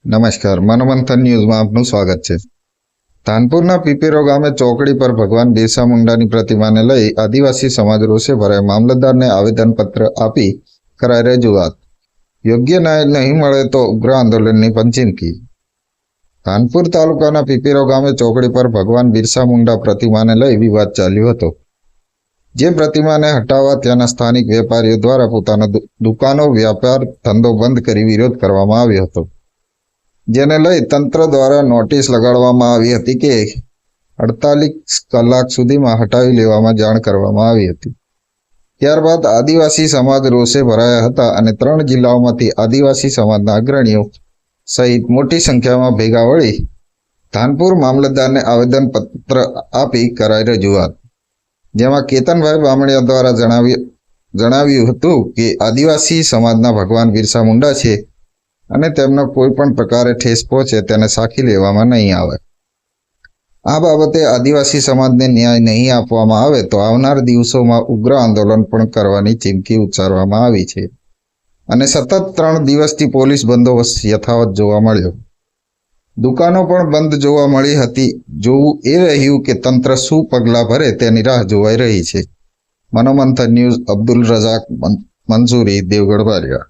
નમસ્કાર, મનોમંથન ન્યૂઝમાં આપનું સ્વાગત છે। ધાનપુરના પીપેરો ગામે ચોકડી પર ભગવાન બિરસા મુંડાની પ્રતિમાને લઈ આદિવાસી સમાજ રોષે ભરાઈ મામલતદારને આવેદનપત્ર આપી કરાઈ રજૂઆત। યોગ્ય ન્યાય નહીં મળે તો ઉગ્ર આંદોલનની પણ ચીમકી। ધાનપુર તાલુકાના પીપેરો ગામે ચોકડી પર ભગવાન બિરસા મુંડા પ્રતિમાને લઈ વિવાદ ચાલ્યો હતો। જે પ્રતિમાને હટાવવા ત્યાંના સ્થાનિક વેપારીઓ દ્વારા પોતાના દુકાનો, વ્યાપાર ધંધો બંધ કરી વિરોધ કરવામાં આવ્યો હતો, જેને લઈ તંત્ર દ્વારા નોટિસ લગાડવામાં આવી હતી કે 48 કલાક સુધીમાં હટાવી લેવામાં જાણ કરવામાં આવી હતી। ત્યારબાદ આદિવાસી સમાજ રોષે ભરાયા હતા અને 3 જિલ્લાઓમાંથી આદિવાસી સમાજના અગ્રણીઓ સહિત મોટી સંખ્યામાં ભેગા વળી ધાનપુર મામલતદારને આવેદનપત્ર આપી કરાઈ રજૂઆત। જેમાં કેતનભાઈ બામણિયા દ્વારા જણાવ્યું હતું કે આદિવાસી સમાજના ભગવાન બિરસા મુંડા છે અને તેમનો કોઈ પણ પ્રકારે ઠેસ પહોંચે તેને સાખી લેવામાં નહીં આવે। આ બાબતે આદિવાસી સમાજને ન્યાય નહીં આપવામાં આવે તો આવનાર દિવસોમાં ઉગ્ર આંદોલન પણ કરવાની ચીમકી ઉચ્ચારવામાં આવી છે અને સતત 3 દિવસથી પોલીસ બંદોબસ્ત યથાવત જોવા મળ્યો। દુકાનો પણ બંધ જોવા મળી હતી। જોવું એ રહ્યું કે તંત્ર શું પગલાં ભરે તેની રાહ જોવાઈ રહી છે। મનોમંથન ન્યૂઝ, અબ્દુલ રઝાક મંસૂરી, દેવગઢ બારિયા।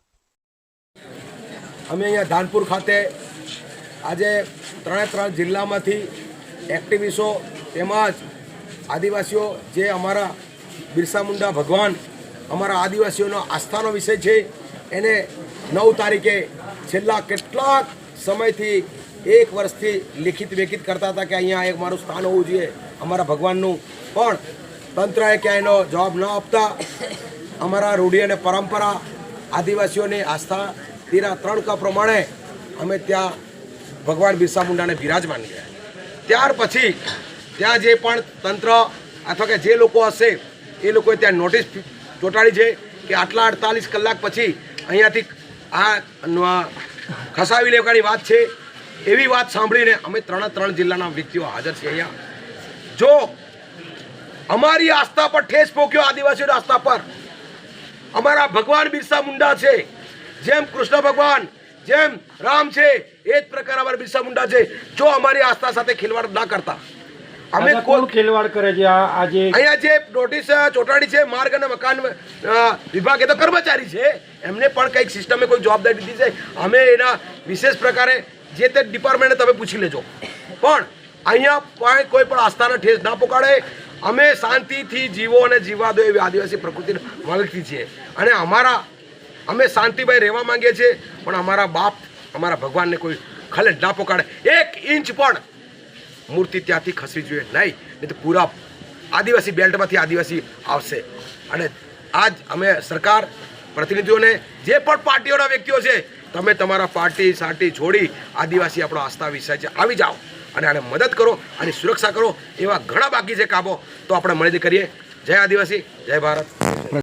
અમે અહીંયા ધાનપુર ખાતે આજે 3 જિલ્લામાંથી એક્ટિવિસ્ટો તેમજ આદિવાસીઓ જે અમારા બિરસા મુંડા ભગવાન અમારા આદિવાસીઓનો આસ્થાનો વિષય છે એને 9 તારીખે છેલ્લા કેટલાક સમયથી 1 વર્ષથી લેખિત કરતા હતા કે અહીંયા એક મારું સ્થાન હોવું જોઈએ અમારા ભગવાનનું, પણ તંત્રએ ક્યાંય એનો જવાબ ન આપતા અમારા રૂઢિ અને પરંપરા આદિવાસીઓની આસ્થા તેના 3 પ્રમાણે અમે ત્યાં ભગવાન બિરસા મુંડાને બિરાજમાન કર્યા। ત્યાર પછી ત્યાં જે પણ તંત્ર અથવા કે જે લોકો હશે એ લોકોએ ત્યાં નોટિસ ચોંટાડી છે કે આટલા 48 કલાક પછી અહીંયાથી આ ખસાવી લેવાની વાત છે। એવી વાત સાંભળીને અમે 3 જિલ્લાના વ્યક્તિઓ હાજર છે અહીંયા। જો અમારી આસ્થા પર ઠેસ પહોંચ્યો, આદિવાસીઓની આસ્થા પર, અમારા ભગવાન બિરસા મુંડા છે, જેમ કૃષ્ણ ભગવાન, જેમ રામ છે, એ જ પ્રકાર અમારા બિરસા મુંડા છે। જો અમારી આસ્થા સાથે ખેલવાડ ના કરતા અમે કોઈ ખેલવાડ કરે છે આજે અહીંયા જે નોટિસ ચોંટાડી છે માર્ગ અને મકાન વિભાગ, એ તો કર્મચારી છે, એમને પણ કંઈક સિસ્ટમે કોઈ જવાબદારી દીધી છે। અમે એના વિશેષ પ્રકારે જે તે ડિપાર્ટમેન્ટને તમે પૂછી લેજો, પણ અહીંયા કોઈ પણ આસ્થાના ઠેસ ના પોકાડે। અમે શાંતિથી જીવો અને જીવા દો એવી આદિવાસી પ્રકૃતિને માંગતી છીએ અને અમે શાંતિભાઈ રહેવા માંગીએ છીએ, પણ અમારા બાપ અમારા ભગવાનને કોઈ ખલેલ ના પોકાડે। 1 ઇંચ પણ મૂર્તિ ત્યાંથી ખસવી જોઈએ નહીં તો પૂરા આદિવાસી બેલ્ટમાંથી આદિવાસી આવશે। અને આજ અમે સરકાર પ્રતિનિધિઓને, જે પણ પાર્ટીઓના વ્યક્તિઓ છે, તમે તમારા પાર્ટી છોડી આદિવાસી આપણો આસ્થા વિષય છે, આવી જાઓ અને આને મદદ કરો, આની સુરક્ષા કરો। એવા ઘણા બાકી છે કામો, તો આપણે મળીને કરીએ। જય આદિવાસી, જય ભારત।